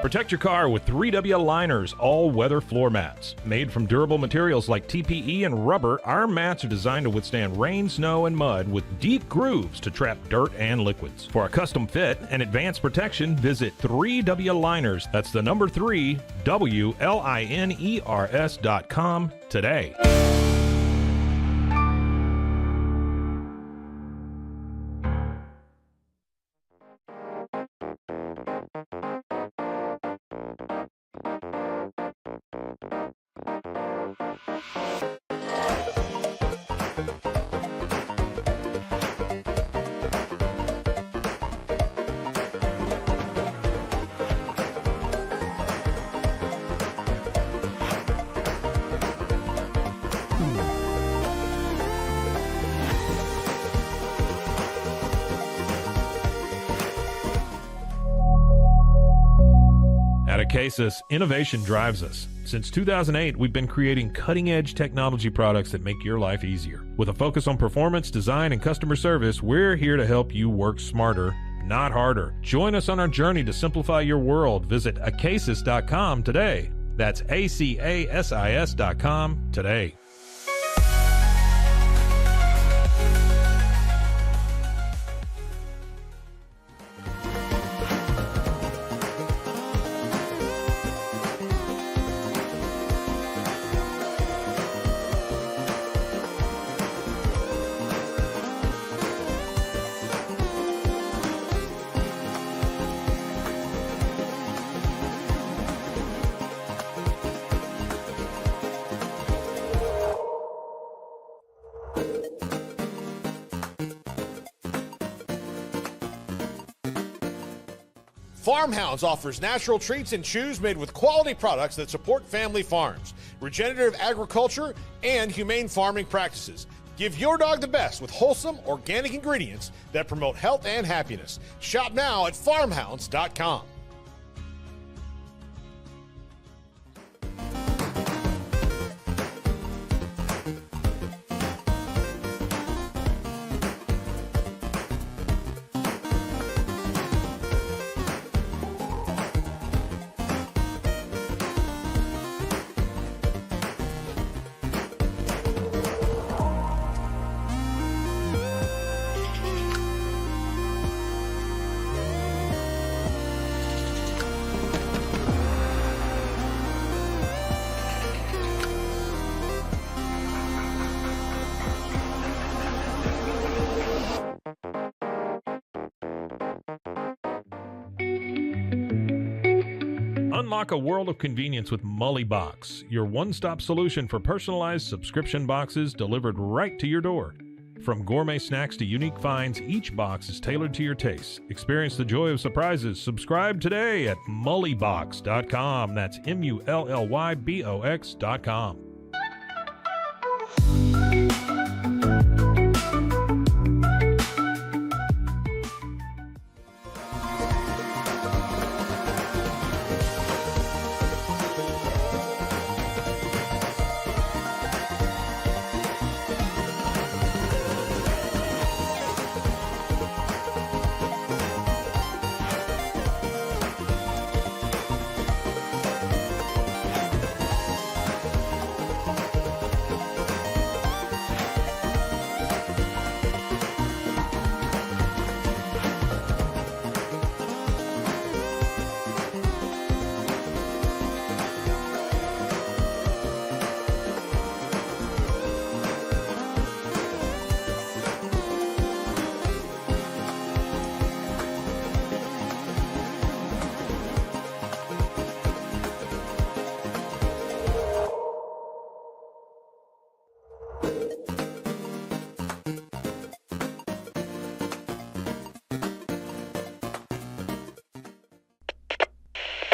Protect your car with 3W Liners all-weather floor mats. Made from durable materials like TPE and rubber, our mats are designed to withstand rain, snow, and mud with deep grooves to trap dirt and liquids. For a custom fit and advanced protection, visit 3W Liners. That's the number 3, WLINERS.com today. At Acasis, innovation drives us. Since 2008, we've been creating cutting-edge technology products that make your life easier. With a focus on performance, design, and customer service, we're here to help you work smarter, not harder. Join us on our journey to simplify your world. Visit acasis.com today. That's ACASIS.com today. Farmhounds offers natural treats and chews made with quality products that support family farms, regenerative agriculture, and humane farming practices. Give your dog the best with wholesome, organic ingredients that promote health and happiness. Shop now at farmhounds.com. Unlock a world of convenience with Maye Box, your one-stop solution for personalized subscription boxes delivered right to your door. From gourmet snacks to unique finds, each box is tailored to your tastes. Experience the joy of surprises. Subscribe today at mullybox.com. That's MULLYBOX.com.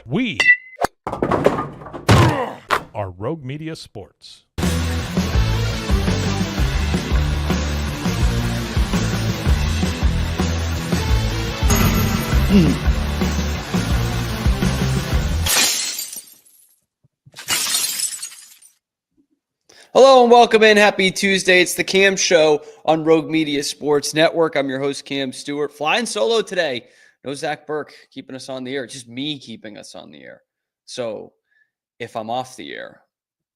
We are Rogue Media Sports. Hello and welcome in. Happy Tuesday. It's the Cam Show on Rogue Media Sports Network. I'm your host, Cam Stewart, flying solo today. No Zach Burke keeping us on the air. It's just me keeping us on the air. So if I'm off the air,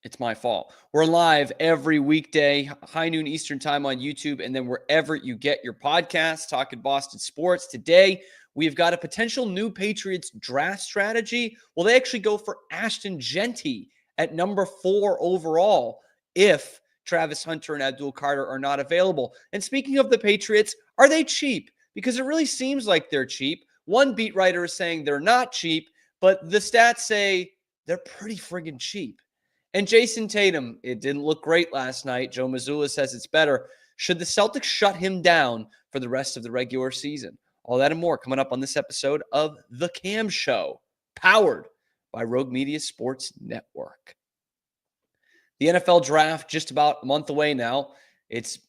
it's my fault. We're live every weekday, high noon Eastern time on YouTube, and then wherever you get your podcasts, talking Boston sports. Today, we've got a potential new Patriots draft strategy. Well, they actually go for Ashton Jeanty at number 4 overall if Travis Hunter and Abdul Carter are not available. And speaking of the Patriots, are they cheap? Because it really seems like they're cheap. One beat writer is saying they're not cheap, but the stats say they're pretty friggin' cheap. And Jason Tatum, it didn't look great last night. Joe Mazzulla says it's better. Should the Celtics shut him down for the rest of the regular season? All that and more coming up on this episode of The Cam Show, powered by Rogue Media Sports Network. The NFL draft just about a month away now. It's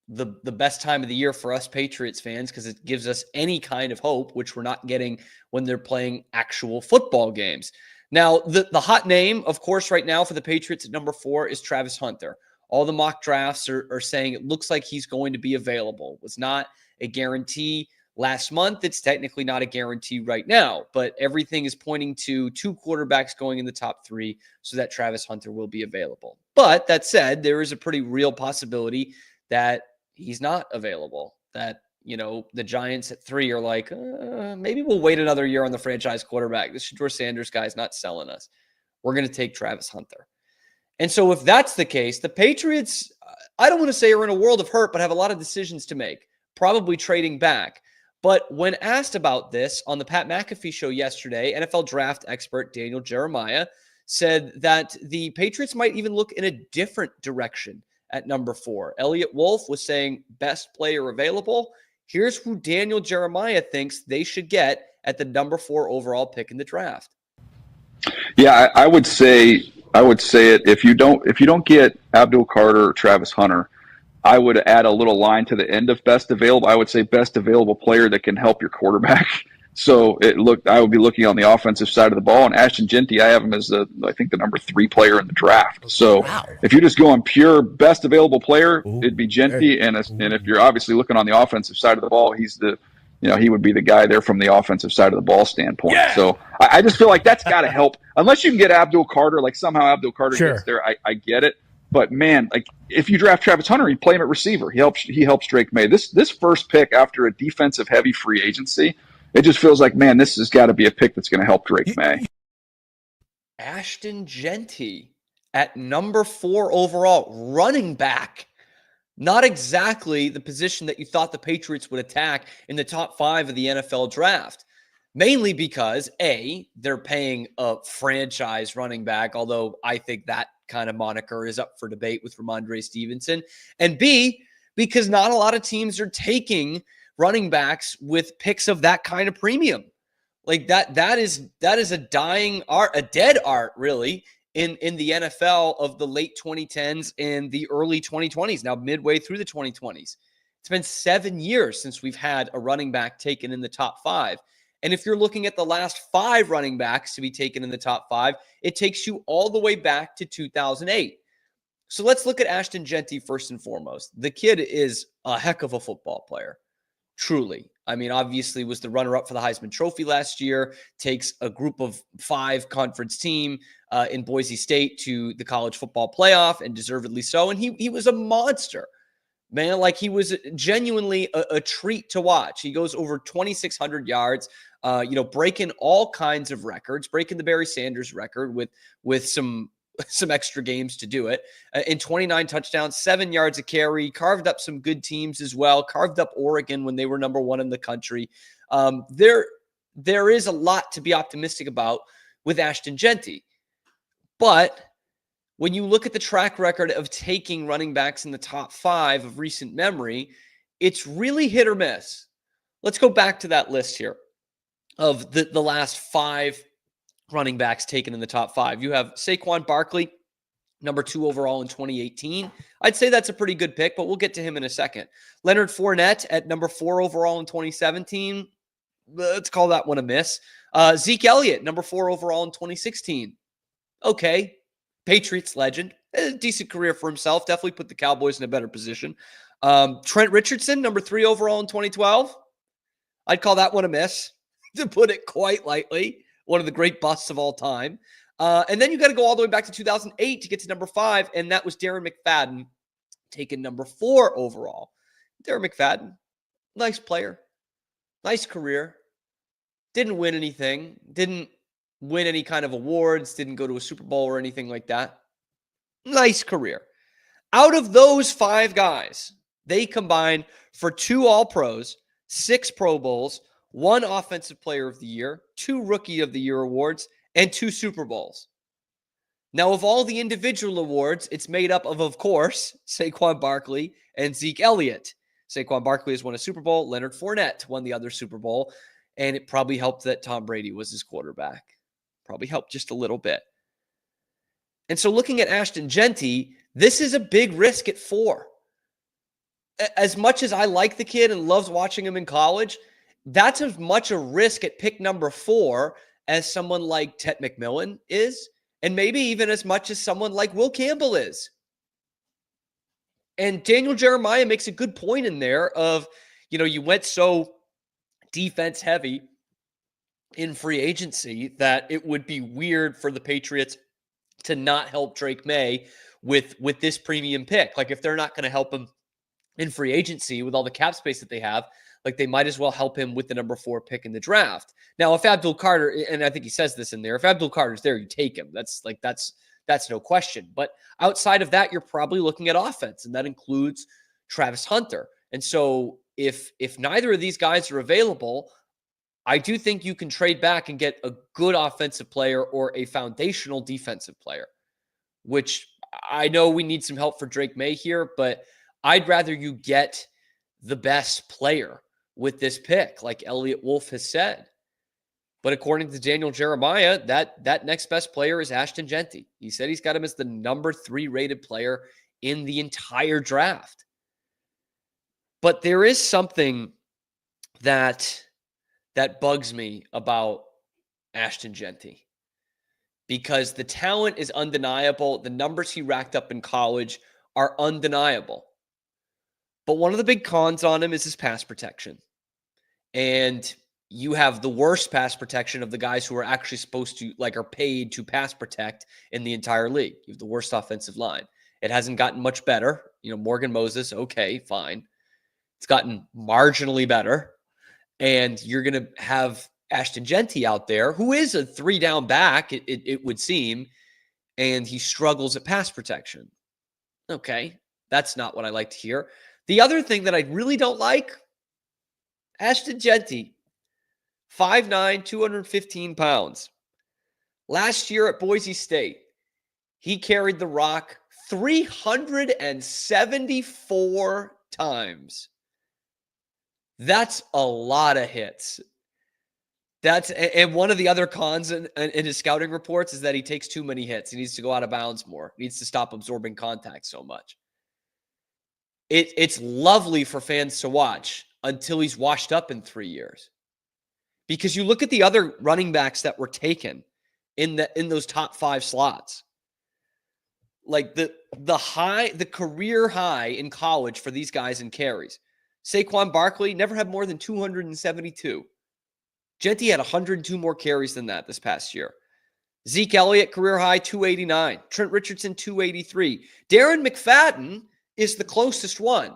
the best time of the year for us Patriots fans because it gives us any kind of hope, which we're not getting when they're playing actual football games. Now, the hot name, of course, right now for the Patriots at number 4 is Travis Hunter. All the mock drafts are saying it looks like he's going to be available. It was not a guarantee last month. It's technically not a guarantee right now, but everything is pointing to 2 quarterbacks going in the top 3 so that Travis Hunter will be available. But that said, there is a pretty real possibility that he's not available, that the Giants at 3 are like, maybe we'll wait another year on the franchise quarterback. This Shedeur Sanders guy is not selling us. We're going to take Travis Hunter. And so if that's the case, the Patriots, I don't want to say are in a world of hurt, but have a lot of decisions to make, probably trading back. But when asked about this on the Pat McAfee show yesterday, NFL draft expert Daniel Jeremiah said that the Patriots might even look in a different direction at number 4. Elliot Wolf was saying best player available. Here's who Daniel Jeremiah thinks they should get at the number 4 overall pick in the draft. Yeah, I would say it. If you don't get Abdul Carter or Travis Hunter, I would add a little line to the end of best available. I would say best available player that can help your quarterback. So I would be looking on the offensive side of the ball, and Ashton Jeanty, I have him as I think the number 3 player in the draft. So If you're just going pure best available player, it'd be Jeanty, and if you're obviously looking on the offensive side of the ball, he's he would be the guy there from the offensive side of the ball standpoint. Yeah. So I just feel like that's got to help. Unless you can get Abdul Carter, like somehow Abdul Carter gets there, I get it. But man, like if you draft Travis Hunter, you play him at receiver. He helps Drake Maye. This first pick after a defensive heavy free agency, it just feels like, man, this has got to be a pick that's going to help Drake Maye. Ashton Jeanty at number 4 overall, running back. Not exactly the position that you thought the Patriots would attack in the top 5 of the NFL draft. Mainly because, A, they're paying a franchise running back, although I think that kind of moniker is up for debate with Ramondre Stevenson. And B, because not a lot of teams are taking running backs with picks of that kind of premium. Like that is a dying art, a dead art, really, in the NFL of the late 2010s and the early 2020s, now midway through the 2020s. It's been 7 years since we've had a running back taken in the top 5. And if you're looking at the last 5 running backs to be taken in the top 5, it takes you all the way back to 2008. So let's look at Ashton Jeanty first and foremost. The kid is a heck of a football player. Truly. I mean, obviously was the runner-up for the Heisman Trophy last year, takes a group of 5 conference team in Boise State to the college football playoff, and deservedly so. And he was a monster, man. Like he was genuinely a treat to watch. He goes over 2,600 yards, breaking all kinds of records, breaking the Barry Sanders record with some extra games to do it. In 29 touchdowns, 7 yards a carry, carved up some good teams as well, carved up Oregon when they were number 1 in the country. There is a lot to be optimistic about with Ashton Jeanty. But when you look at the track record of taking running backs in the top 5 of recent memory, it's really hit or miss. Let's go back to that list here of the last 5 running backs taken in the top 5. You have Saquon Barkley, number 2 overall in 2018. I'd say that's a pretty good pick, but we'll get to him in a second. Leonard Fournette at number 4 overall in 2017. Let's call that one a miss. Zeke Elliott, number 4 overall in 2016. Okay. Patriots legend. A decent career for himself. Definitely put the Cowboys in a better position. Trent Richardson, number 3 overall in 2012. I'd call that one a miss. to put it quite lightly. One of the great busts of all time. And then you got to go all the way back to 2008 to get to number 5, and that was Darren McFadden, taken number 4 overall. Darren McFadden, nice player, nice career. Didn't win anything, didn't win any kind of awards, didn't go to a Super Bowl or anything like that. Nice career. Out of those 5 guys, they combined for 2 All-Pros, 6 Pro Bowls, 1 Offensive Player of the Year, 2 Rookie of the Year awards, and 2 Super Bowls. Now, of all the individual awards, it's made up of course, Saquon Barkley and Zeke Elliott. Saquon Barkley has won a Super Bowl. Leonard Fournette won the other Super Bowl. And it probably helped that Tom Brady was his quarterback. Probably helped just a little bit. And so looking at Ashton Jeanty, this is a big risk at 4. As much as I like the kid and loves watching him in college, that's as much a risk at pick number 4 as someone like Ted McMillan is, and maybe even as much as someone like Will Campbell is. And Daniel Jeremiah makes a good point in there of, you went so defense heavy in free agency that it would be weird for the Patriots to not help Drake Maye with this premium pick. Like, if they're not going to help him in free agency with all the cap space that they have, like, they might as well help him with the number 4 pick in the draft. Now, if Abdul Carter, and I think he says this in there, if Abdul Carter's there, you take him. That's no question. But outside of that, you're probably looking at offense, and that includes Travis Hunter. And so if neither of these guys are available, I do think you can trade back and get a good offensive player or a foundational defensive player, which I know we need some help for Drake Maye here, but I'd rather you get the best player with this pick, like Elliot Wolf has said. But according to Daniel Jeremiah, that next best player is Ashton Jeanty. He said he's got him as the number 3 rated player in the entire draft. But there is something that bugs me about Ashton Jeanty, because the talent is undeniable. The numbers he racked up in college are undeniable. But one of the big cons on him is his pass protection. And you have the worst pass protection of the guys who are actually supposed to, are paid to pass protect in the entire league. You have the worst offensive line. It hasn't gotten much better. Morgan Moses, okay, fine. It's gotten marginally better. And you're going to have Ashton Jeanty out there, who is a 3-down back, it would seem, and he struggles at pass protection. Okay, that's not what I like to hear. The other thing that I really don't like, Ashton Jeanty, 5'9", 215 pounds. Last year at Boise State, he carried the rock 374 times. That's a lot of hits. And one of the other cons in his scouting reports is that he takes too many hits. He needs to go out of bounds more. He needs to stop absorbing contact so much. It's lovely for fans to watch until he's washed up in 3 years. Because you look at the other running backs that were taken in those top 5 slots. Like the career high in college for these guys in carries. Saquon Barkley never had more than 272. Jeanty had 102 more carries than that this past year. Zeke Elliott, career high, 289. Trent Richardson, 283. Darren McFadden is the closest one.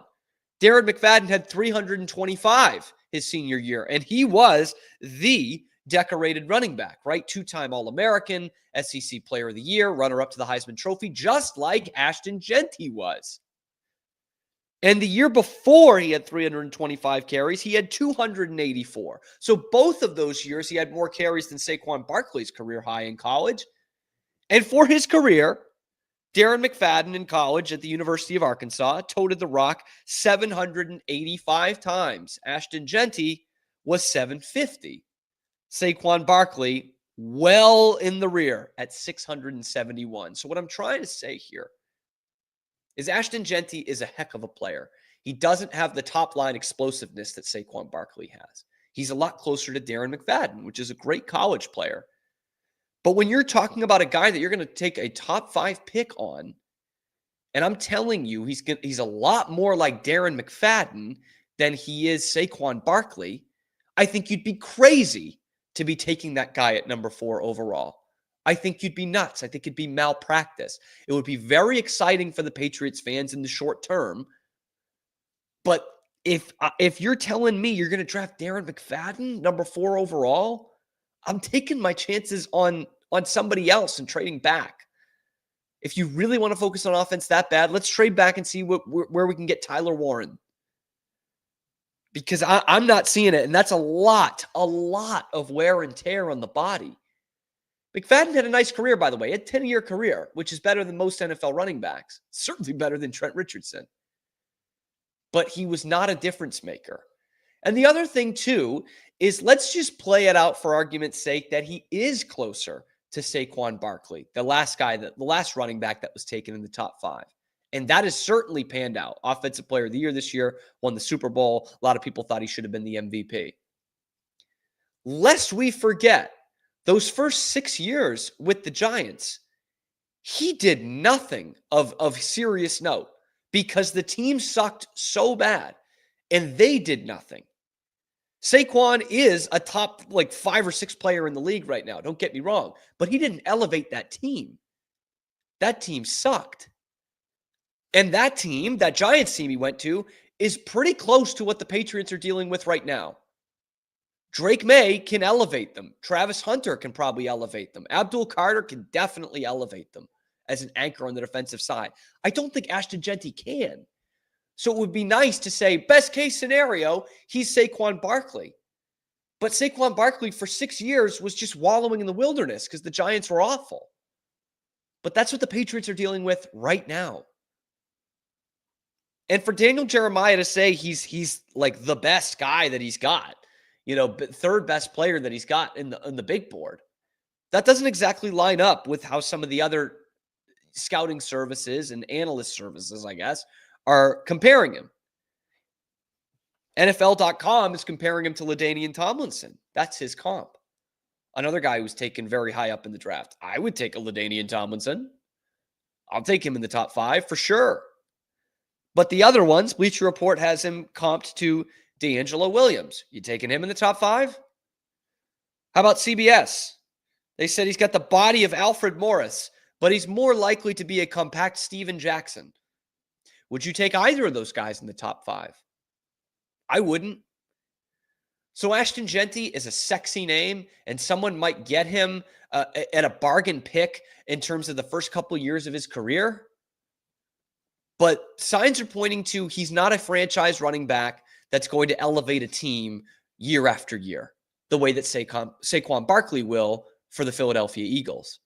Darren McFadden had 325 his senior year, and he was the decorated running back, right? 2-time All-American, SEC Player of the Year, runner-up to the Heisman Trophy, just like Ashton Jeanty was. And the year before he had 325 carries, he had 284. So both of those years, he had more carries than Saquon Barkley's career high in college. And for his career, Darren McFadden in college at the University of Arkansas toted the rock 785 times. Ashton Jeanty was 750. Saquon Barkley well in the rear at 671. So what I'm trying to say here is Ashton Jeanty is a heck of a player. He doesn't have the top-line explosiveness that Saquon Barkley has. He's a lot closer to Darren McFadden, which is a great college player. But when you're talking about a guy that you're going to take a top 5 pick on, and I'm telling you, he's a lot more like Darren McFadden than he is Saquon Barkley, I think you'd be crazy to be taking that guy at number 4 overall. I think you'd be nuts. I think it'd be malpractice. It would be very exciting for the Patriots fans in the short term. But if you're telling me you're going to draft Darren McFadden, number 4 overall, I'm taking my chances on somebody else and trading back. If you really want to focus on offense that bad, let's trade back and see where we can get Tyler Warren. Because I'm not seeing it, and that's a lot of wear and tear on the body. McFadden had a nice career, by the way. He had a 10-year career, which is better than most NFL running backs. Certainly better than Trent Richardson. But he was not a difference maker. And the other thing, too, is let's just play it out for argument's sake that he is closer to Saquon Barkley, the last running back that was taken in the top 5. And that has certainly panned out. Offensive Player of the Year this year, won the Super Bowl. A lot of people thought he should have been the MVP. Lest we forget, those first 6 years with the Giants, he did nothing of serious note because the team sucked so bad and they did nothing. Saquon is a top 5 or 6 player in the league right now. Don't get me wrong, but he didn't elevate that team. That team sucked. And that team, that Giants team he went to, is pretty close to what the Patriots are dealing with right now. Drake Maye can elevate them. Travis Hunter can probably elevate them. Abdul Carter can definitely elevate them as an anchor on the defensive side. I don't think Ashton Jeanty can. So it would be nice to say, best case scenario, he's Saquon Barkley. But Saquon Barkley for 6 years was just wallowing in the wilderness because the Giants were awful. But that's what the Patriots are dealing with right now. And for Daniel Jeremiah to say he's like the best guy that he's got, third best player that he's got in the big board, that doesn't exactly line up with how some of the other scouting services and analyst services, I guess, are comparing him. NFL.com is comparing him to LaDainian Tomlinson. That's his comp. Another guy who's taken very high up in the draft. I would take a LaDainian Tomlinson. I'll take him in the top 5 for sure. But the other ones, Bleacher Report has him comped to D'Angelo Williams. You taking him in the top 5? How about CBS? They said he's got the body of Alfred Morris, but he's more likely to be a compact Steven Jackson. Would you take either of those guys in the top 5? I wouldn't. So Ashton Jeanty is a sexy name, and someone might get him at a bargain pick in terms of the first couple of years of his career. But signs are pointing to he's not a franchise running back that's going to elevate a team year after year, the way that Saquon Barkley will for the Philadelphia Eagles.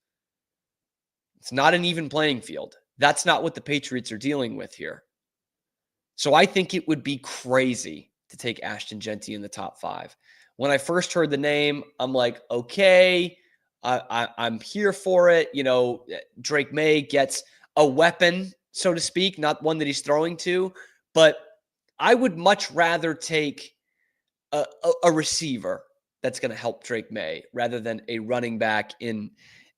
It's not an even playing field. That's not what the Patriots are dealing with here. So I think it would be crazy to take Ashton Jeanty in the top 5. When I first heard the name, I'm like, okay, I'm here for it. Drake Maye gets a weapon, so to speak, not one that he's throwing to, but I would much rather take a receiver that's going to help Drake Maye rather than a running back in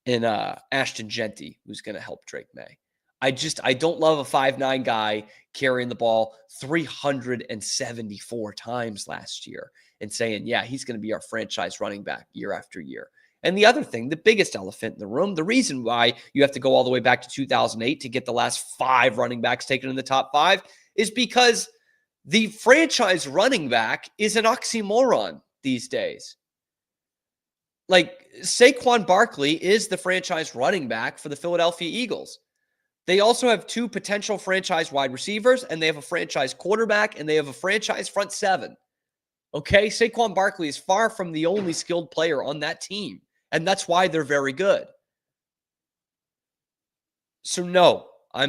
Ashton Jeanty who's going to help Drake Maye. I don't love a 5'9" guy carrying the ball 374 times last year and saying, yeah, he's going to be our franchise running back year after year. And the other thing, the biggest elephant in the room, the reason why you have to go all the way back to 2008 to get the last 5 running backs taken in the top 5 is because the franchise running back is an oxymoron these days. Like Saquon Barkley is the franchise running back for the Philadelphia Eagles. They also have 2 potential franchise wide receivers, and they have a franchise quarterback, and they have a franchise front 7. Okay, Saquon Barkley is far from the only skilled player on that team, and that's why they're very good. So no, I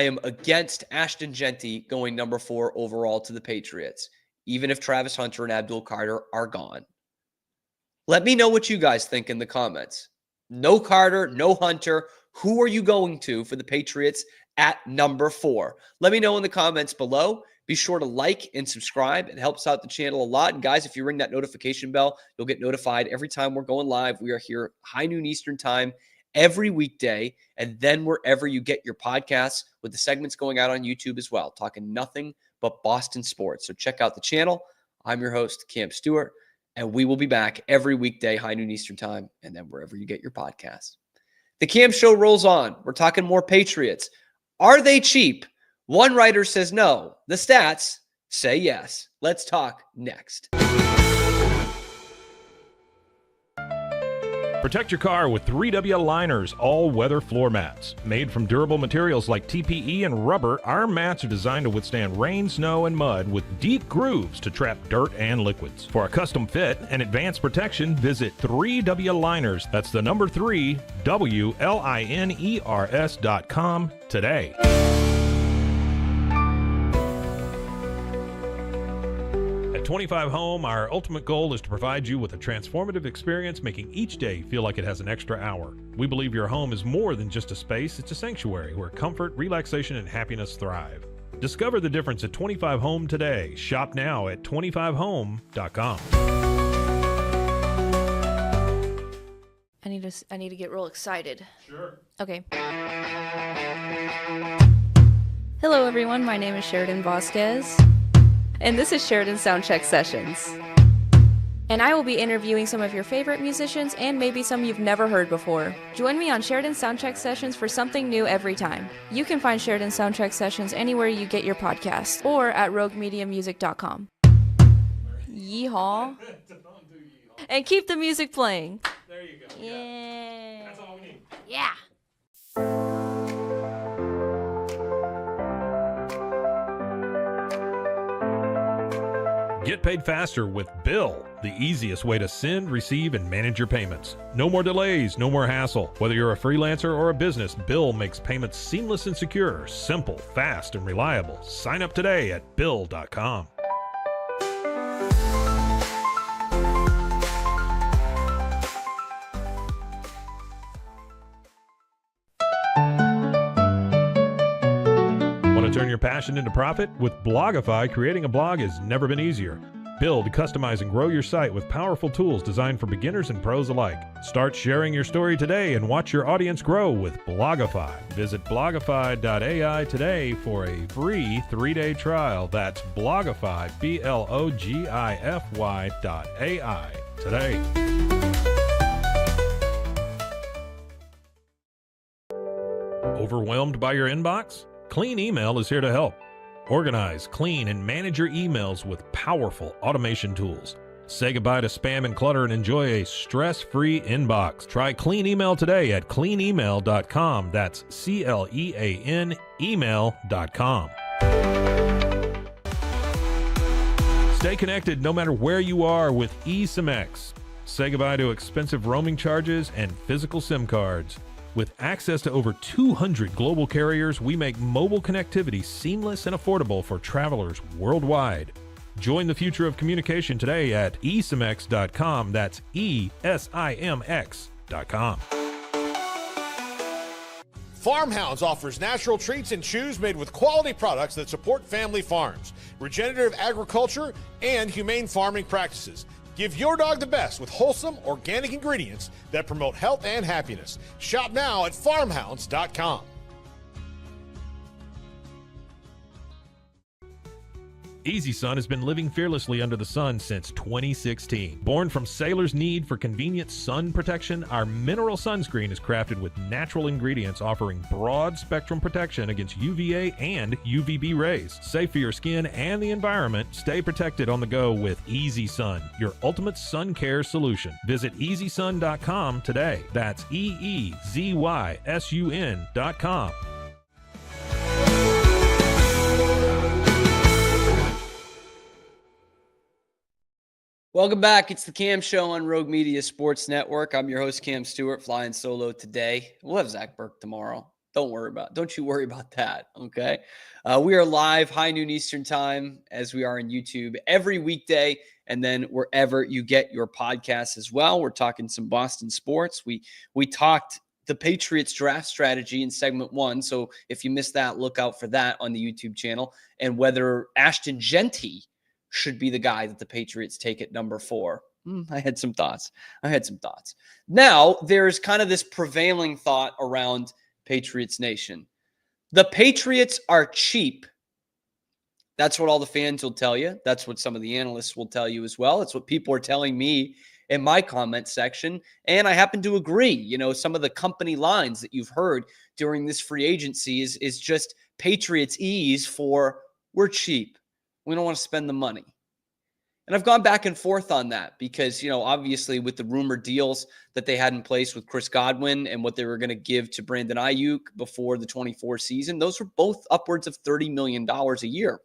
am against Ashton Jeanty going number 4 overall to the Patriots, even if Travis Hunter and Abdul Carter are gone. Let me know what you guys think in the comments. No Carter, no Hunter. Who are you going to for the Patriots at number 4? Let me know in the comments below. Be sure to like and subscribe. It helps out the channel a lot. And guys, if you ring that notification bell, you'll get notified every time we're going live. We are here high noon Eastern time every weekday, and then wherever you get your podcasts, with the segments going out on YouTube as well, talking nothing but Boston sports. So check out the channel. I'm your host, Cam Stewart, And we will be back every weekday, high noon Eastern time, and then wherever you get your podcasts. The Cam Show rolls on. We're talking more Patriots. Are they cheap? One writer says no. The stats say yes. Let's talk next. Protect your car with 3W Liners all-weather floor mats. Made from durable materials like TPE and rubber, our mats are designed to withstand rain, snow, and mud with deep grooves to trap dirt and liquids. For a custom fit and advanced protection, visit 3W Liners. That's the number 3, WLINERS.com today. At 25 Home, our ultimate goal is to provide you with a transformative experience, making each day feel like it has an extra hour. We believe your home is more than just a space, it's a sanctuary where comfort, relaxation, and happiness thrive. Discover the difference at 25 Home today. Shop now at 25home.com. I need to get real excited. Sure. Okay. Hello everyone, my name is Sheridan Vasquez. And this is Sheridan Soundcheck Sessions. And I will be interviewing some of your favorite musicians and maybe some you've never heard before. Join me on Sheridan Soundcheck Sessions for something new every time. You can find Sheridan Soundcheck Sessions anywhere you get your podcasts or at roguemediamusic.com. Yeehaw. And keep the music playing. There you go. Yeah. That's all we need. Yeah. Get paid faster with Bill, the easiest way to send, receive, and manage your payments. No more delays, no more hassle. Whether you're a freelancer or a business, Bill makes payments seamless and secure, simple, fast, and reliable. Sign up today at Bill.com. Turn your passion into profit? With Blogify, creating a blog has never been easier. Build, customize, and grow your site with powerful tools designed for beginners and pros alike. Start sharing your story today and watch your audience grow with Blogify. Visit blogify.ai today for a free 3-day trial. That's Blogify, Blogify.ai today. Overwhelmed by your inbox? Clean Email is here to help. Organize, clean, and manage your emails with powerful automation tools. Say goodbye to spam and clutter and enjoy a stress-free inbox. Try Clean Email today at cleanemail.com. That's CLEAN email.com. Stay connected no matter where you are with eSIM-X. Say goodbye to expensive roaming charges and physical SIM cards. With access to over 200 global carriers, we make mobile connectivity seamless and affordable for travelers worldwide. Join the future of communication today at esimx.com. That's ESIMX.com. Farmhounds offers natural treats and chews made with quality products that support family farms, regenerative agriculture, and humane farming practices. Give your dog the best with wholesome, organic ingredients that promote health and happiness. Shop now at farmhounds.com. EasySun has been living fearlessly under the sun since 2016. Born from sailors' need for convenient sun protection, our mineral sunscreen is crafted with natural ingredients offering broad spectrum protection against UVA and UVB rays. Safe for your skin and the environment, stay protected on the go with EasySun, your ultimate sun care solution. Visit EasySun.com today. That's EEZYSUN.com. Welcome back. It's the Cam Show on Rogue Media Sports Network. I'm your host, Cam Stewart, flying solo today. We'll have Zach Burke tomorrow. Don't you worry about that, okay? We are live, high noon Eastern time, as we are on YouTube every weekday, and then wherever you get your podcasts as well. We're talking some Boston sports. We talked the Patriots draft strategy in segment 1, so if you missed that, look out for that on the YouTube channel, and whether Ashton Jeanty should be the guy that the Patriots take at number 4. I had some thoughts. Now, there's kind of this prevailing thought around Patriots Nation. The Patriots are cheap That's what all the fans will tell you. That's what some of the analysts will tell you as well. It's what people are telling me in my comment section. And I happen to agree. You know, some of the company lines that you've heard during this free agency is just Patriots ease for we're cheap. We don't want to spend the money. And I've gone back and forth on that because, you know, obviously with the rumored deals that they had in place with Chris Godwin and what they were going to give to Brandon Ayuk before the 24 season, those were both upwards of $30 million a year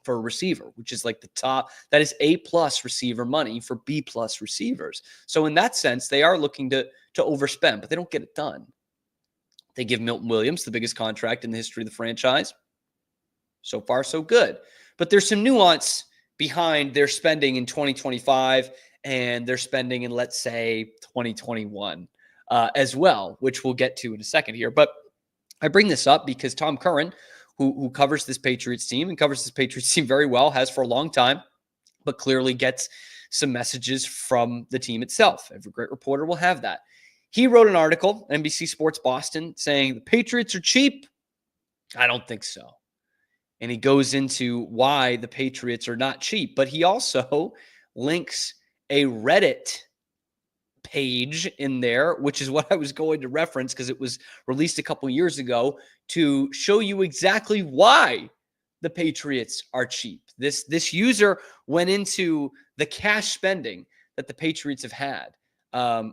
for a receiver, which is like the top. That is A+ receiver money for B+ receivers. So in that sense, they are looking to overspend, but they don't get it done. They give Milton Williams the biggest contract in the history of the franchise. So far, so good. But there's some nuance behind their spending in 2025 and their spending in, let's say, 2021 as well, which we'll get to in a second here. But I bring this up because Tom Curran, who covers this Patriots team and covers this Patriots team very well, has for a long time, but clearly gets some messages from the team itself. Every great reporter will have that. He wrote an article, NBC Sports Boston, saying the Patriots are cheap. I don't think so. And he goes into why the Patriots are not cheap. But he also links a Reddit page in there, which is what I was going to reference because it was released a couple years ago to show you exactly why the Patriots are cheap. This user went into the cash spending that the Patriots have had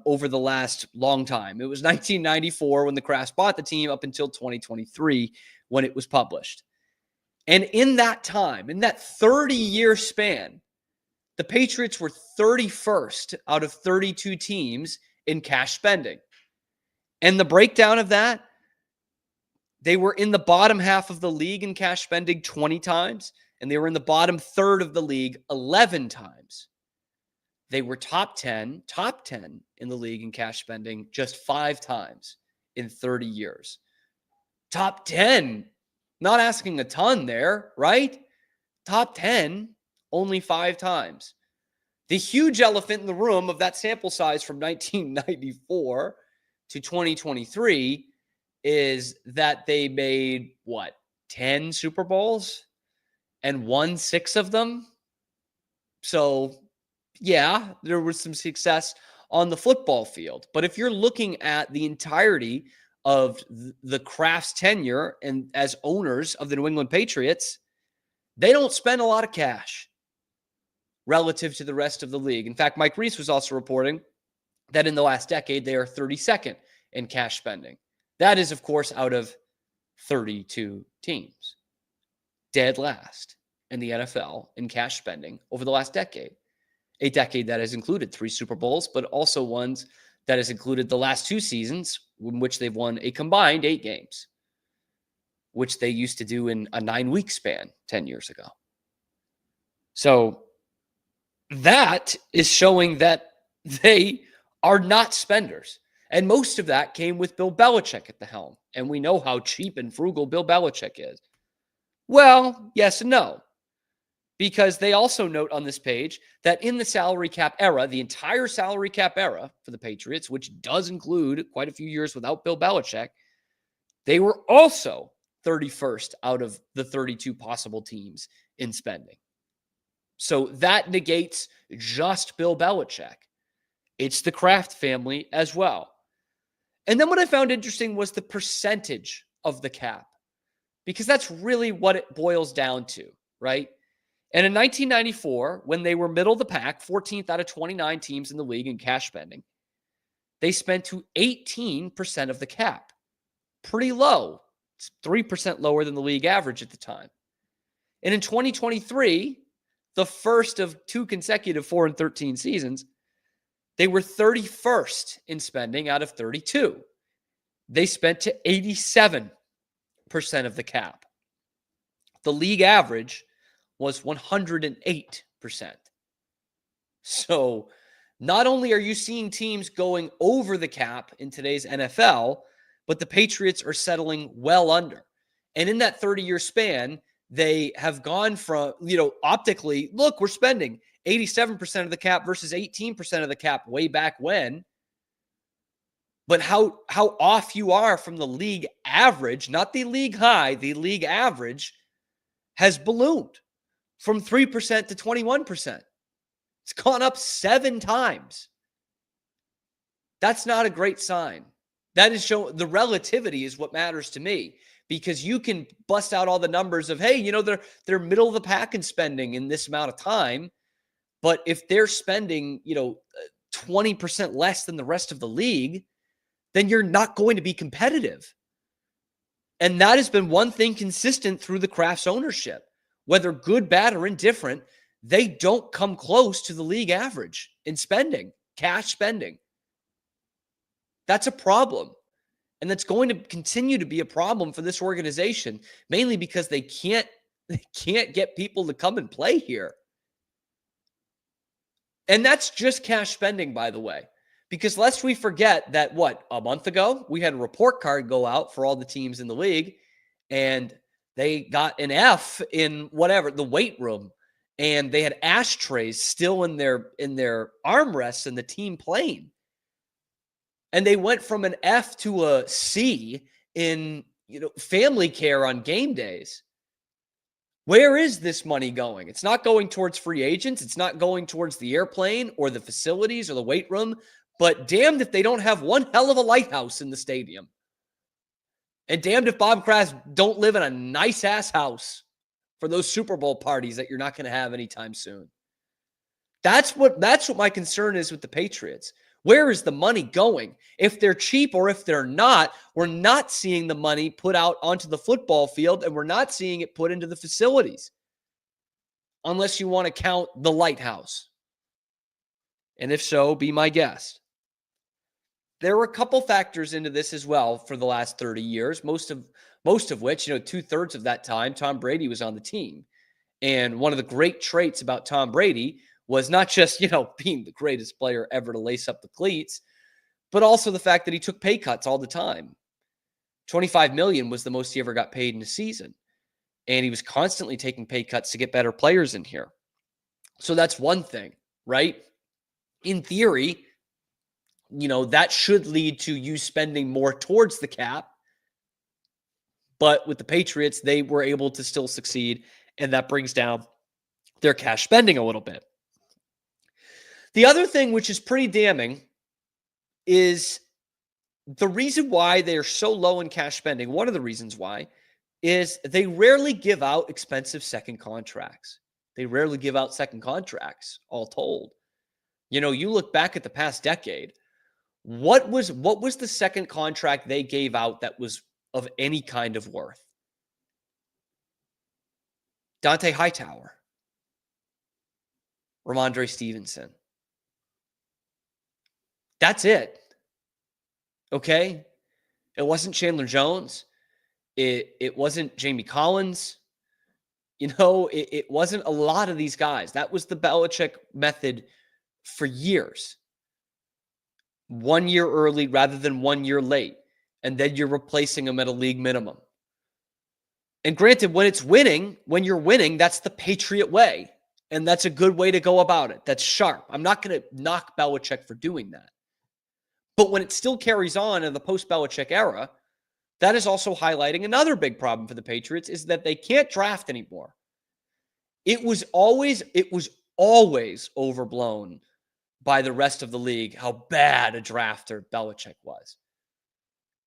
over the last long time. It was 1994 when the Krafts bought the team up until 2023 when it was published. And in that time, in that 30-year span, the Patriots were 31st out of 32 teams in cash spending. And the breakdown of that, they were in the bottom half of the league in cash spending 20 times, and they were in the bottom third of the league 11 times. They were top 10 in the league in cash spending just 5 times in 30 years. Top 10. Not asking a ton there, right? Top 10, only 5 times. The huge elephant in the room of that sample size from 1994 to 2023 is that they made, 10 Super Bowls and won 6 of them? So, yeah, there was some success on the football field. But if you're looking at the entirety of the Krafts' tenure and as owners of the New England Patriots, they don't spend a lot of cash relative to the rest of the league. In fact, Mike Reese was also reporting that in the last decade, they are 32nd in cash spending. That is, of course, out of 32 teams. Dead last in the NFL in cash spending over the last decade. A decade that has included 3 Super Bowls, but also ones that has included the last 2 seasons in which they've won a combined 8 games, which they used to do in a 9-week span 10 years ago. So that is showing that they are not spenders. And most of that came with Bill Belichick at the helm. And we know how cheap and frugal Bill Belichick is. Well, yes and no. Because they also note on this page that in the salary cap era, the entire salary cap era for the Patriots, which does include quite a few years without Bill Belichick, they were also 31st out of the 32 possible teams in spending. So that negates just Bill Belichick. It's the Kraft family as well. And then what I found interesting was the percentage of the cap, because that's really what it boils down to, right? And in 1994, when they were middle of the pack, 14th out of 29 teams in the league in cash spending, they spent to 18% of the cap. Pretty low. It's 3% lower than the league average at the time. And in 2023, the first of 2 consecutive 4-13 seasons, they were 31st in spending out of 32. They spent to 87% of the cap. The league average was 108%. So not only are you seeing teams going over the cap in today's NFL, but the Patriots are settling well under. And in that 30-year span, they have gone from, optically, look, we're spending 87% of the cap versus 18% of the cap way back when. But how off you are from the league average, not the league high, the league average, has ballooned from 3% to 21%. It's gone up 7 times. That's not a great sign. That is showing the relativity is what matters to me, because you can bust out all the numbers of, hey, they're middle of the pack in spending in this amount of time. But if they're spending, 20% less than the rest of the league, then you're not going to be competitive. And that has been one thing consistent through the Kraft's ownership. Whether good, bad, or indifferent, they don't come close to the league average in spending, cash spending. That's a problem. And that's going to continue to be a problem for this organization, mainly because they can't get people to come and play here. And that's just cash spending, by the way, because lest we forget that, a month ago, we had a report card go out for all the teams in the league, and they got an F in the weight room, and they had ashtrays still in their armrests in the team plane. And they went from an F to a C in, family care on game days. Where is this money going? It's not going towards free agents. It's not going towards the airplane or the facilities or the weight room. But damned if they don't have one hell of a lighthouse in the stadium. And damned if Bob Kraft don't live in a nice-ass house for those Super Bowl parties that you're not going to have anytime soon. That's what my concern is with the Patriots. Where is the money going? If they're cheap or if they're not, we're not seeing the money put out onto the football field, and we're not seeing it put into the facilities. Unless you want to count the lighthouse. And if so, be my guest. There were a couple factors into this as well for the last 30 years, most of which, 2/3 of that time, Tom Brady was on the team. And one of the great traits about Tom Brady was not just, being the greatest player ever to lace up the cleats, but also the fact that he took pay cuts all the time. $25 million was the most he ever got paid in a season. And he was constantly taking pay cuts to get better players in here. So that's one thing, right? In theory, that should lead to you spending more towards the cap. But with the Patriots, they were able to still succeed, and that brings down their cash spending a little bit. The other thing, which is pretty damning, is the reason why they're so low in cash spending. One of the reasons why is they rarely give out expensive second contracts. They rarely give out second contracts, all told. You look back at the past decade, what was the second contract they gave out that was of any kind of worth? Dante Hightower, Ramondre Stevenson. That's it. Okay? It wasn't Chandler Jones. It wasn't Jamie Collins. It wasn't a lot of these guys. That was the Belichick method for years. 1 year early rather than 1 year late. And then you're replacing them at a league minimum. And granted, when you're winning, that's the Patriot way. And that's a good way to go about it. That's sharp. I'm not going to knock Belichick for doing that. But when it still carries on in the post-Belichick era, that is also highlighting another big problem for the Patriots, is that they can't draft anymore. It was always overblown by the rest of the league how bad a drafter Belichick was.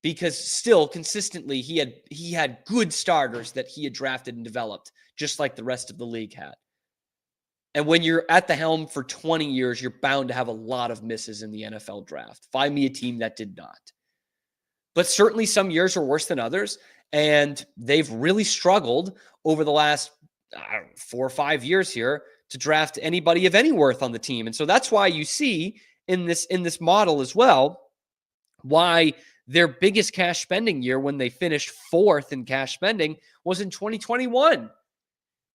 Because still, consistently, he had good starters that he had drafted and developed, just like the rest of the league had. And when you're at the helm for 20 years, you're bound to have a lot of misses in the NFL draft. Find me a team that did not. But certainly some years are worse than others, and they've really struggled over the last 4 or 5 years here to draft anybody of any worth on the team. And so that's why you see in this model as well, why their biggest cash spending year, when they finished 4th in cash spending, was in 2021.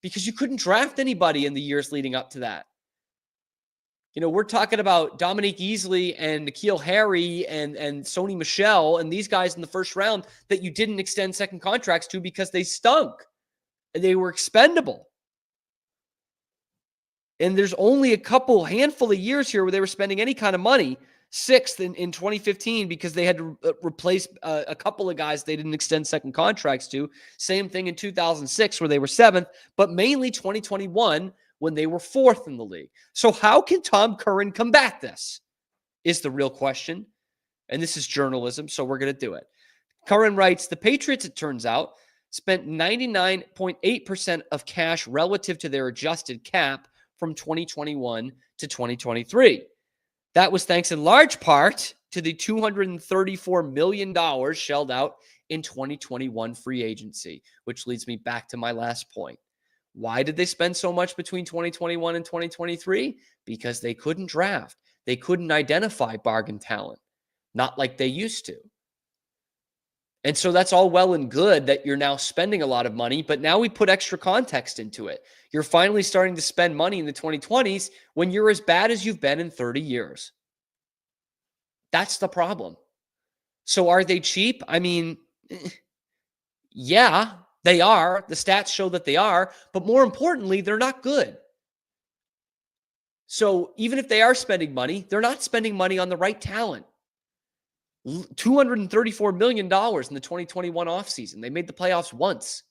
Because you couldn't draft anybody in the years leading up to that. We're talking about Dominique Easley and N'Keal Harry and Sony Michel and these guys in the first round that you didn't extend second contracts to because they stunk. And they were expendable. And there's only a handful of years here where they were spending any kind of money. 6th in 2015 because they had to replace a couple of guys they didn't extend second contracts to. Same thing in 2006 where they were 7th, but mainly 2021 when they were 4th in the league. So how can Tom Curran combat this is the real question. And this is journalism, so we're going to do it. Curran writes, the Patriots, it turns out, spent 99.8% of cash relative to their adjusted cap from 2021 to 2023. That was thanks in large part to the $234 million shelled out in 2021 free agency, which leads me back to my last point. Why did they spend so much between 2021 and 2023? Because they couldn't draft. They couldn't identify bargain talent, not like they used to. And so that's all well and good that you're now spending a lot of money, but now we put extra context into it. You're finally starting to spend money in the 2020s when you're as bad as you've been in 30 years. That's the problem. So are they cheap? I mean, yeah, they are. The stats show that they are, but more importantly, they're not good. So even if they are spending money, they're not spending money on the right talent. $234 million in the 2021 offseason. They made the playoffs once,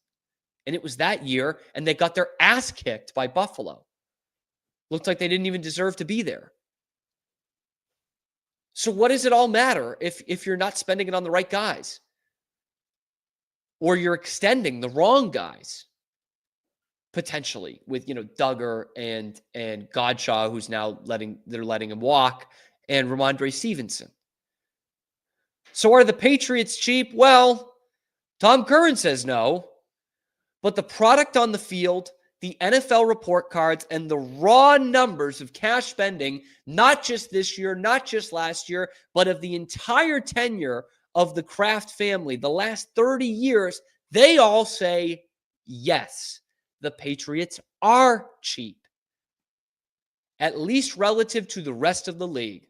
and it was that year, and they got their ass kicked by Buffalo. Looked like they didn't even deserve to be there. So what does it all matter if you're not spending it on the right guys? Or you're extending the wrong guys, potentially, with, Duggar and Godshaw, who's now letting him walk, and Ramondre Stevenson. So are the Patriots cheap? Well, Tom Curran says no, but the product on the field, the NFL report cards, and the raw numbers of cash spending, not just this year, not just last year, but of the entire tenure of the Kraft family, the last 30 years, they all say, yes, the Patriots are cheap, at least relative to the rest of the league.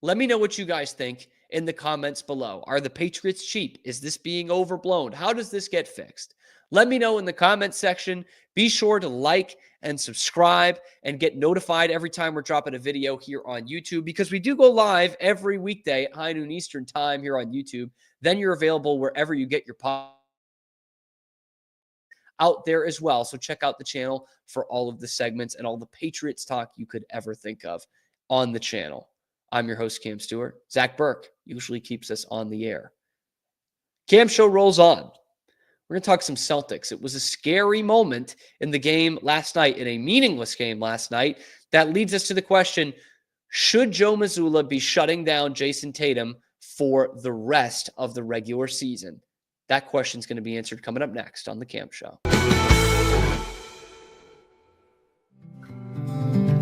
Let me know what you guys think in the comments below. Are the Patriots cheap? Is this being overblown? How does this get fixed? Let me know in the comments section. Be sure to like and subscribe and get notified every time we're dropping a video here on YouTube, because we do go live every weekday at high noon Eastern time here on YouTube. Then you're available wherever you get your podcast out there as well. So check out the channel for all of the segments and all the Patriots talk you could ever think of on the channel. I'm your host, Cam Stewart. Zach Burke usually keeps us on the air. Cam Show rolls on. We're going to talk some Celtics. It was a scary moment in the game last night, in a meaningless game last night. That leads us to the question, should Joe Mazzulla be shutting down Jason Tatum for the rest of the regular season? That question is going to be answered coming up next on The Cam Show.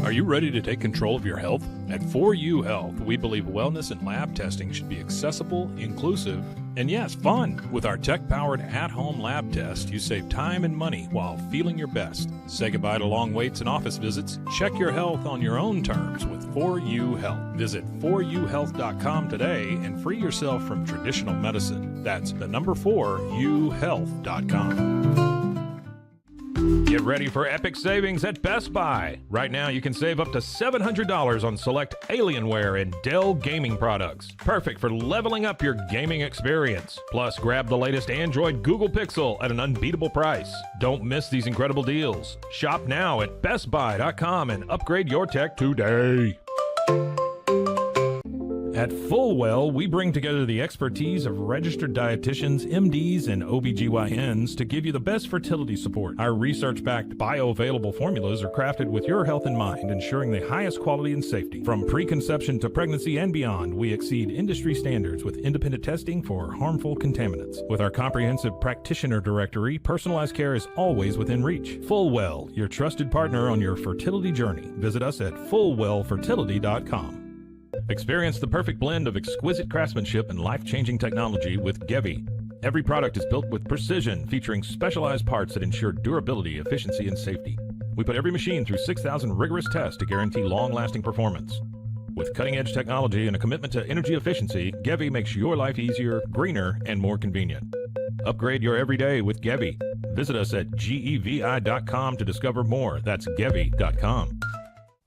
Are you ready to take control of your health? At 4U Health, we believe wellness and lab testing should be accessible, inclusive, and yes, fun. With our tech-powered at-home lab test, you save time and money while feeling your best. Say goodbye to long waits and office visits. Check your health on your own terms with 4U Health. Visit 4uhealth.com today and free yourself from traditional medicine. That's the number 4uhealth.com. Get ready for epic savings at Best Buy. Right now, you can save up to $700 on select Alienware and Dell gaming products. Perfect for leveling up your gaming experience. Plus, grab the latest Android Google Pixel at an unbeatable price. Don't miss these incredible deals. Shop now at bestbuy.com and upgrade your tech today. At Fullwell, we bring together the expertise of registered dietitians, MDs, and OBGYNs to give you the best fertility support. Our research-backed bioavailable formulas are crafted with your health in mind, ensuring the highest quality and safety. From preconception to pregnancy and beyond, we exceed industry standards with independent testing for harmful contaminants. With our comprehensive practitioner directory, personalized care is always within reach. Fullwell, your trusted partner on your fertility journey. Visit us at fullwellfertility.com. Experience the perfect blend of exquisite craftsmanship and life-changing technology with Gevi. Every product is built with precision, featuring specialized parts that ensure durability, efficiency, and safety. We put every machine through 6,000 rigorous tests to guarantee long-lasting performance. With cutting-edge technology and a commitment to energy efficiency, Gevi makes your life easier, greener, and more convenient. Upgrade your everyday with Gevi. Visit us at gevi.com to discover more. That's gevi.com.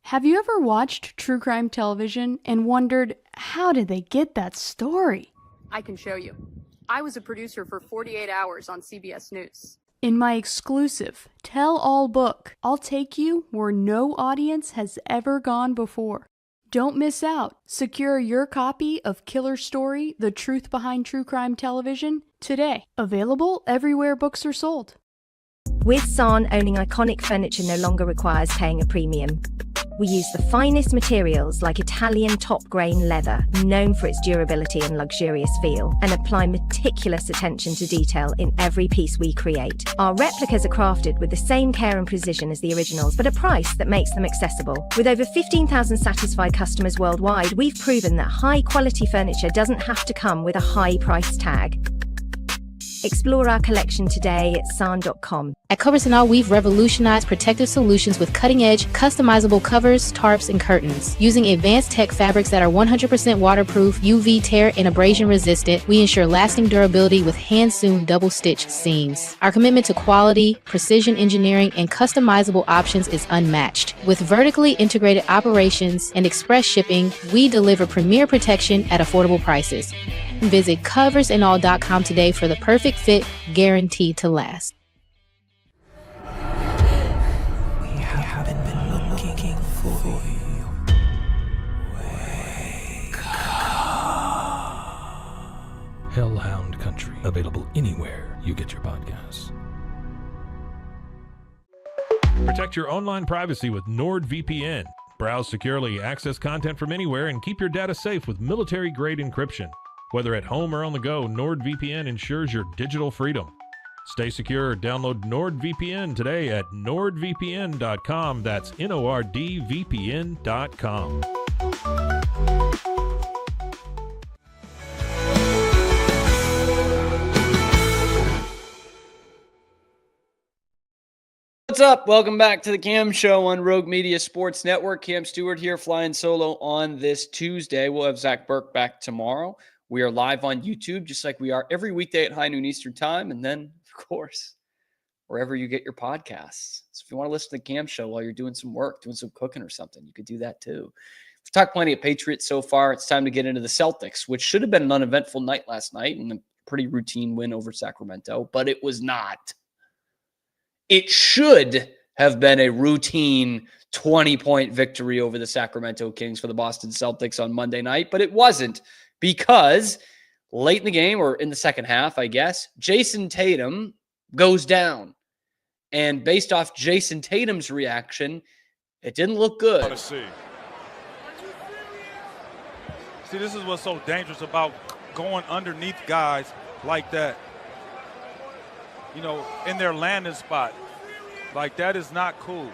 Have you ever watched true crime television and wondered, how did they get that story? I can show you. I was a producer for 48 Hours on CBS News. In my exclusive tell-all book, I'll take you where no audience has ever gone before. Don't miss out. Secure your copy of Killer Story: The Truth Behind True Crime Television today. Available everywhere books are sold. With San, owning iconic furniture no longer requires paying a premium. We use the finest materials like Italian top-grain leather, known for its durability and luxurious feel, and apply meticulous attention to detail in every piece we create. Our replicas are crafted with the same care and precision as the originals, but a price that makes them accessible. With over 15,000 satisfied customers worldwide, we've proven that high-quality furniture doesn't have to come with a high price tag. Explore our collection today at san.com. At Covers & All, we've revolutionized protective solutions with cutting-edge, customizable covers, tarps, and curtains. Using advanced tech fabrics that are 100% waterproof, UV tear, and abrasion resistant, we ensure lasting durability with hand-sewn double-stitch seams. Our commitment to quality, precision engineering, and customizable options is unmatched. With vertically integrated operations and express shipping, we deliver premier protection at affordable prices. Visit coversandall.com today for the perfect fit, guaranteed to last. We haven't been looking for you. Wake up. Hellhound Country, available anywhere you get your podcasts. Protect your online privacy with NordVPN. Browse securely, access content from anywhere, and keep your data safe with military-grade encryption. Whether at home or on the go, NordVPN ensures your digital freedom. Stay secure. Download NordVPN today at nordvpn.com. That's NORDVPN.com. What's up? Welcome back to the Cam Show on Rogue Media Sports Network. Cam Stewart here, flying solo on this Tuesday. We'll have Zach Burke back tomorrow. We are live on YouTube, just like we are every weekday at high noon Eastern time. And then, of course, wherever you get your podcasts. So if you want to listen to the Cam Show while you're doing some work, doing some cooking or something, you could do that too. We've talked plenty of Patriots so far. It's time to get into the Celtics, which should have been an uneventful night last night and a pretty routine win over Sacramento, but it was not. It should have been a routine 20-point victory over the Sacramento Kings for the Boston Celtics on Monday night, but it wasn't. Because late in the game, or in the second half, I guess, Jason Tatum goes down. And based off Jason Tatum's reaction, it didn't look good. See, this is what's so dangerous about going underneath guys like that. You know, in their landing spot. Like, that is not cool.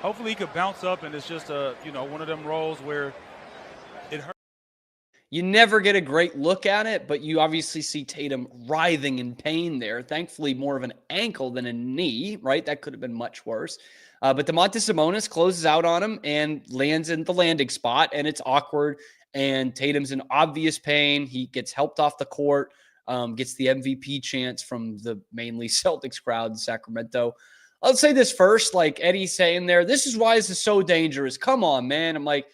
Hopefully he could bounce up and it's just one of them rolls where it hurts. You never get a great look at it, but you obviously see Tatum writhing in pain there. Thankfully, more of an ankle than a knee, right? That could have been much worse. But Domantas Sabonis closes out on him and lands in the landing spot, and it's awkward. And Tatum's in obvious pain. He gets helped off the court, gets the MVP chance from the mainly Celtics crowd in Sacramento. I'll say this first, like Eddie's saying there, this is why this is so dangerous. Come on, man. I'm like,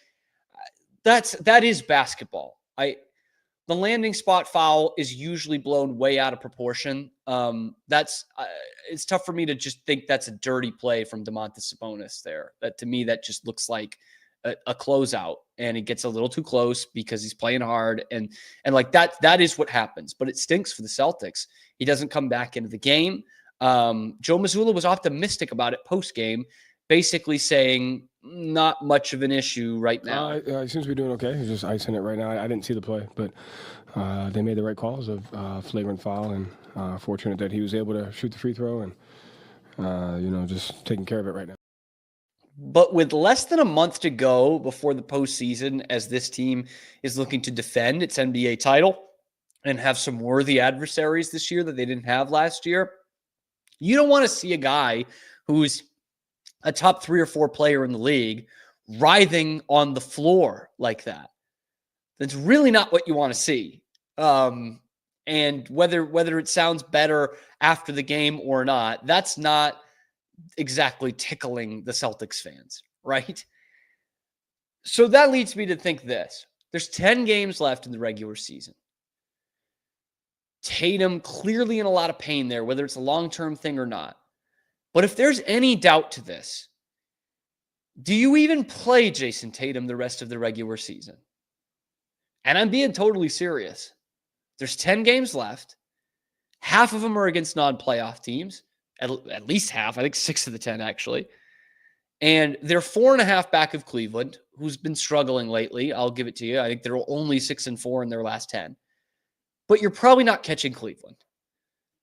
that is basketball. The landing spot foul is usually blown way out of proportion. It's tough for me to just think that's a dirty play from Domantas Sabonis there. That to me, that just looks like a closeout, and he gets a little too close because he's playing hard, and like that is what happens. But it stinks for the Celtics. He doesn't come back into the game. Joe Mazzulla was optimistic about it post game, basically saying not much of an issue right now. He seems to be doing okay. He's just icing it right now. I didn't see the play, but they made the right calls of flagrant foul, and fortunate that he was able to shoot the free throw and, just taking care of it right now. But with less than a month to go before the postseason, as this team is looking to defend its NBA title and have some worthy adversaries this year that they didn't have last year, you don't want to see a guy who's a top 3 or 4 player in the league writhing on the floor like that. That's really not what you want to see. And whether it sounds better after the game or not, that's not exactly tickling the Celtics fans, right? So that leads me to think this. There's 10 games left in the regular season. Tatum clearly in a lot of pain there, whether it's a long-term thing or not. But if there's any doubt to this, do you even play Jason Tatum the rest of the regular season? And I'm being totally serious. There's 10 games left. Half of them are against non-playoff teams. At least half. I think 6 of the 10, actually. And they're 4.5 back of Cleveland, who's been struggling lately. I'll give it to you. I think they're only 6-4 in their last 10. But you're probably not catching Cleveland.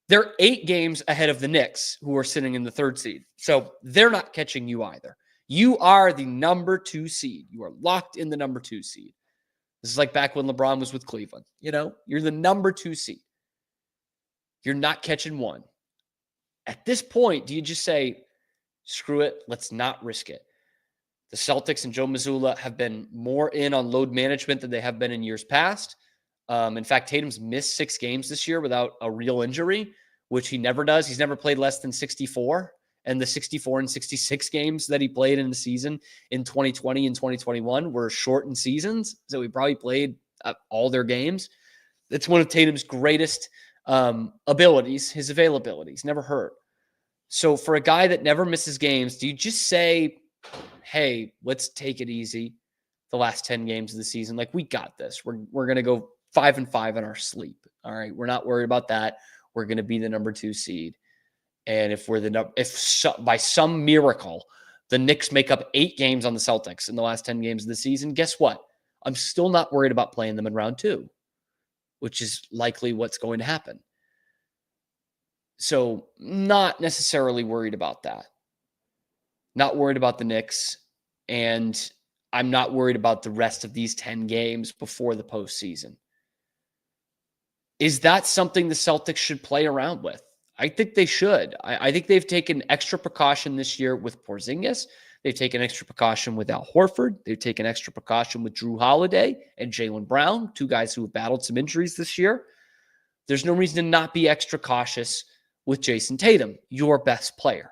They're 8 games ahead of the Knicks, who are sitting in the 3rd seed. So they're not catching you either. You are the number 2 seed. You are locked in the number 2 seed. This is like back when LeBron was with Cleveland. You're the number 2 seed. You're not catching one. At this point, do you just say, screw it, let's not risk it? The Celtics and Joe Mazzulla have been more in on load management than they have been in years past. In fact, Tatum's missed 6 games this year without a real injury, which he never does. He's never played less than 64. And the 64 and 66 games that he played in the season in 2020 and 2021 were shortened seasons. So he probably played all their games. It's one of Tatum's greatest abilities, his availability. He's never hurt. So for a guy that never misses games, do you just say, hey, let's take it easy the last 10 games of the season? Like, we got this. We're going to go 5-5 in our sleep. All right. We're not worried about that. We're going to be the number 2 seed. And if by some miracle, the Knicks make up 8 games on the Celtics in the last 10 games of the season, guess what? I'm still not worried about playing them in round 2, which is likely what's going to happen. So not necessarily worried about that. Not worried about the Knicks. And I'm not worried about the rest of these 10 games before the postseason. Is that something the Celtics should play around with? I think they should. I think they've taken extra precaution this year with Porzingis. They've taken extra precaution with Al Horford. They've taken extra precaution with Drew Holiday and Jaylen Brown, 2 guys who have battled some injuries this year. There's no reason to not be extra cautious with Jason Tatum, your best player,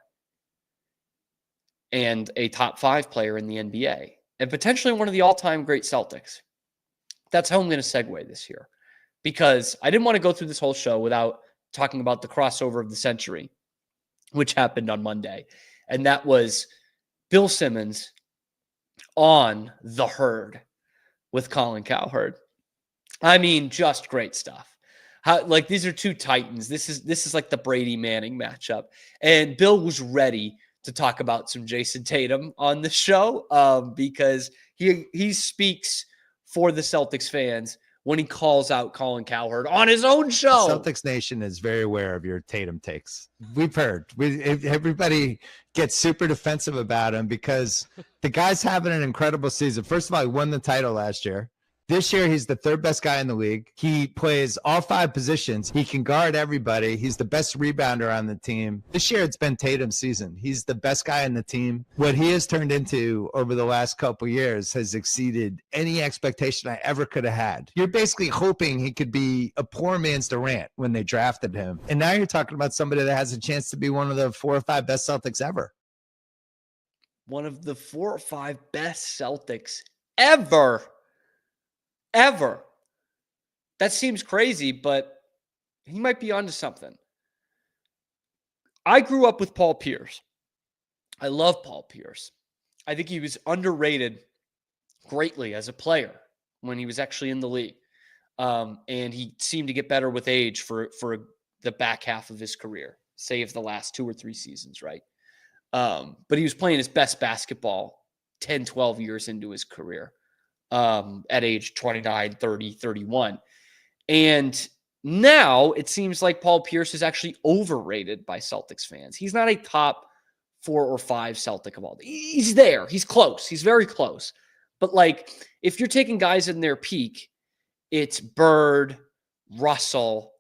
and a top 5 player in the NBA, and potentially one of the all-time great Celtics. That's how I'm going to segue this here, because I didn't want to go through this whole show without talking about the crossover of the century, which happened on Monday. And that was Bill Simmons on the herd with Colin Cowherd. I mean, just great stuff. These are 2 titans. This is like the Brady Manning matchup. And Bill was ready to talk about some Jason Tatum on the show because he speaks for the Celtics fans when he calls out Colin Cowherd on his own show. Celtics Nation is very aware of your Tatum takes. We've heard. Everybody gets super defensive about him because the guy's having an incredible season. First of all, he won the title last year. This year, he's the 3rd best guy in the league. He plays all 5 positions. He can guard everybody. He's the best rebounder on the team. This year, it's been Tatum's season. He's the best guy in the team. What he has turned into over the last couple years has exceeded any expectation I ever could have had. You're basically hoping he could be a poor man's Durant when they drafted him. And now you're talking about somebody that has a chance to be one of the 4 or 5 best Celtics ever. One of the 4 or 5 best Celtics ever. Ever. That seems crazy, but he might be onto something. I grew up with Paul Pierce. I love Paul Pierce. I think he was underrated greatly as a player when he was actually in the league. And he seemed to get better with age for the back half of his career, save the last 2 or 3 seasons, right? But he was playing his best basketball 10, 12 years into his career. At age 29, 30, 31. And now it seems like Paul Pierce is actually overrated by Celtics fans. He's not a top 4 or 5 Celtic of all. He's there. He's close. He's very close. But if you're taking guys in their peak, it's Bird, Russell,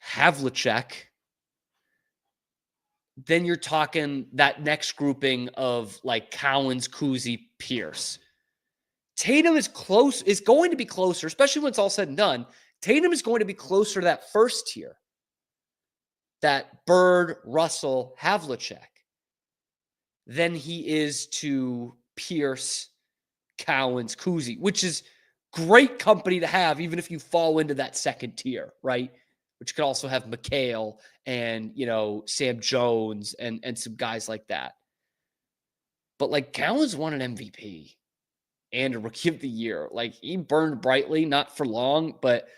Havlicek. Then you're talking that next grouping of Cowens, Kuzi, Pierce. Tatum is going to be closer, especially when it's all said and done. Tatum is going to be closer to that first tier, that Bird, Russell, Havlicek, than he is to Pierce, Cowens, Kuzi, which is great company to have, even if you fall into that second tier, right? Which could also have McHale and, Sam Jones and some guys like that. But like Cowens won an MVP and a Rookie of the Year. Like he burned brightly, not for long, but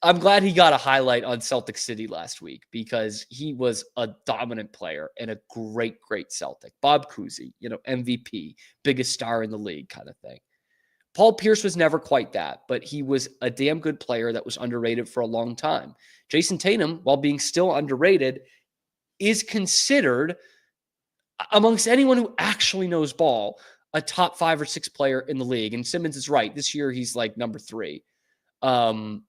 I'm glad he got a highlight on Celtic City last week because he was a dominant player and a great, great Celtic. Bob Cousy, MVP, biggest star in the league kind of thing. Paul Pierce was never quite that, but he was a damn good player that was underrated for a long time. Jason Tatum, while being still underrated, is considered, amongst anyone who actually knows ball, a top 5 or 6 player in the league. And Simmons is right. This year, he's like number 3. And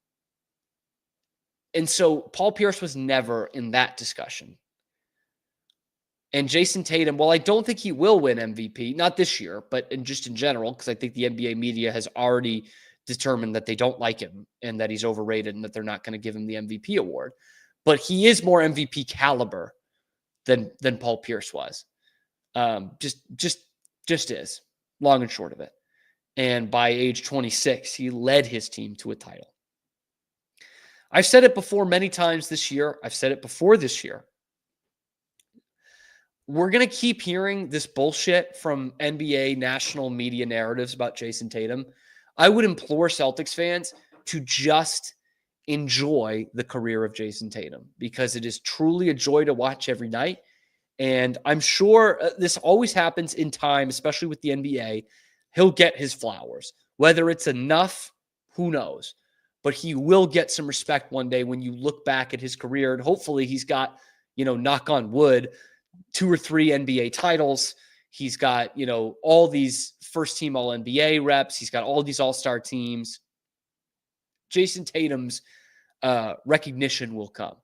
so Paul Pierce was never in that discussion. And Jason Tatum, well, I don't think he will win MVP, not this year, but just in general, because I think the NBA media has already determined that they don't like him and that he's overrated and that they're not going to give him the MVP award. But he is more MVP caliber than Paul Pierce was. Just is, long and short of it. And by age 26, he led his team to a title. I've said it before many times this year. I've said it before this year. We're going to keep hearing this bullshit from NBA national media narratives about Jason Tatum. I would implore Celtics fans to just enjoy the career of Jason Tatum because it is truly a joy to watch every night. And I'm sure this always happens in time, especially with the NBA. He'll get his flowers. Whether it's enough, who knows? But he will get some respect one day when you look back at his career. And hopefully he's got, knock on wood, 2 or 3 NBA titles. He's got, all these first-team All-NBA reps. He's got all these all-star teams. Jason Tatum's recognition will come.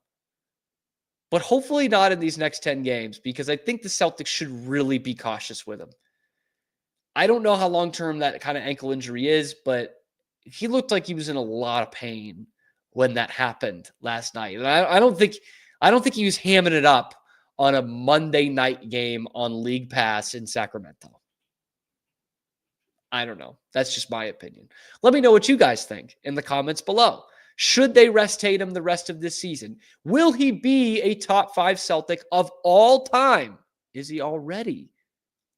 But hopefully not in these next 10 games because I think the Celtics should really be cautious with him. I don't know how long-term that kind of ankle injury is, but he looked like he was in a lot of pain when that happened last night. And I don't think he was hamming it up on a Monday night game on League Pass in Sacramento. I don't know. That's just my opinion. Let me know what you guys think in the comments below. Should they rest Tatum the rest of this season? Will he be a top 5 Celtic of all time? Is he already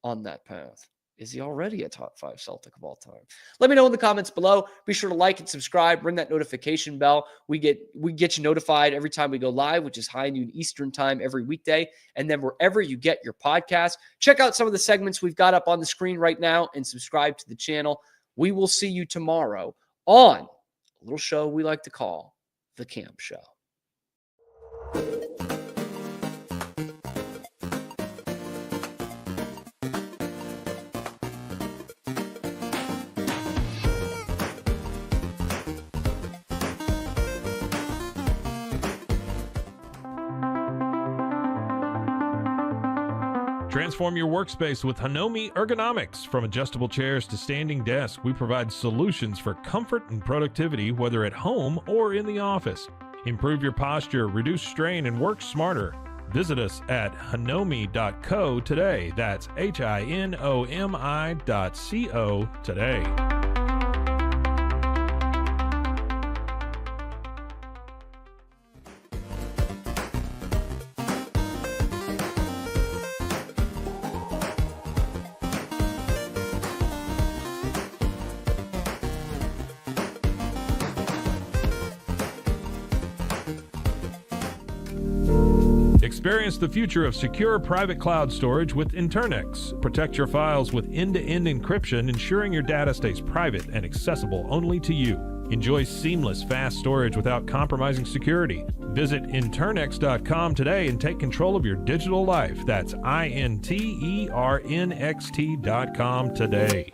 on that path? Is he already a top 5 Celtic of all time? Let me know in the comments below. Be sure to like and subscribe. Ring that notification bell. We get you notified every time we go live, which is high noon Eastern time every weekday. And then wherever you get your podcast, check out some of the segments we've got up on the screen right now and subscribe to the channel. We will see you tomorrow on a little show we like to call The Camp Show. Transform your workspace with Hanomi Ergonomics. From adjustable chairs to standing desks, we provide solutions for comfort and productivity, whether at home or in the office. Improve your posture, reduce strain, and work smarter. Visit us at hanomi.co today. That's HINOMI.co today. Experience the future of secure private cloud storage with Internex. Protect your files with end-to-end encryption, ensuring your data stays private and accessible only to you. Enjoy seamless, fast storage without compromising security. Visit Internex.com today and take control of your digital life. That's INTERNXT.com today.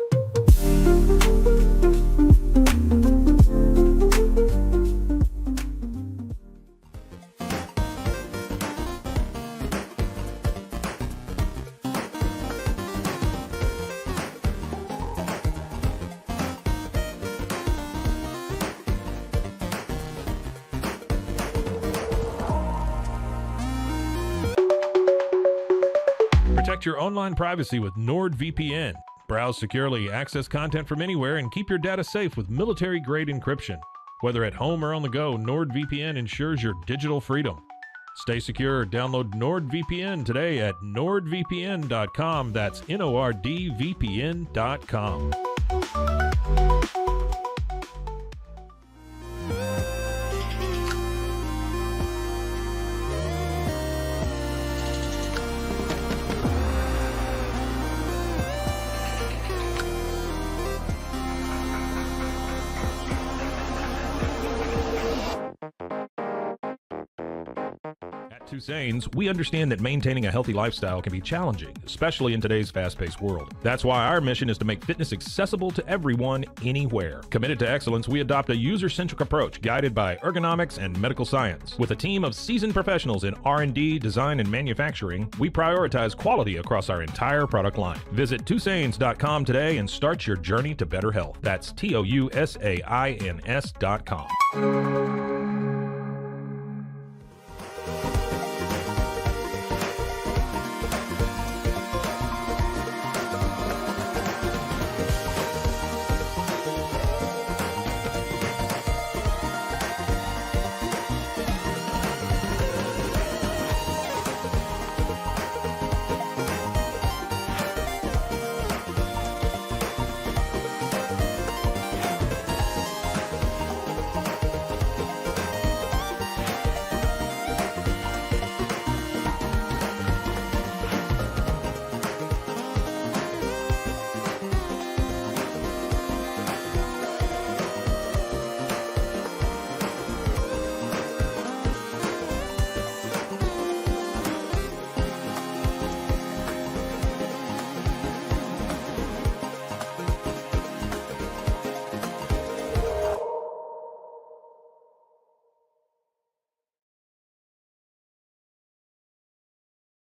Protect your online privacy with NordVPN. Browse securely, access content from anywhere, and keep your data safe with military-grade encryption. Whether at home or on the go, NordVPN ensures your digital freedom. Stay secure. Download NordVPN today at nordvpn.com. That's NORDVPN.com. Tusains, we understand that maintaining a healthy lifestyle can be challenging, especially in today's fast-paced world. That's why our mission is to make fitness accessible to everyone, anywhere. Committed to excellence, we adopt a user-centric approach guided by ergonomics and medical science. With a team of seasoned professionals in R&D, design, and manufacturing, we prioritize quality across our entire product line. Visit Tusains.com today and start your journey to better health. That's TOUSAINS.com.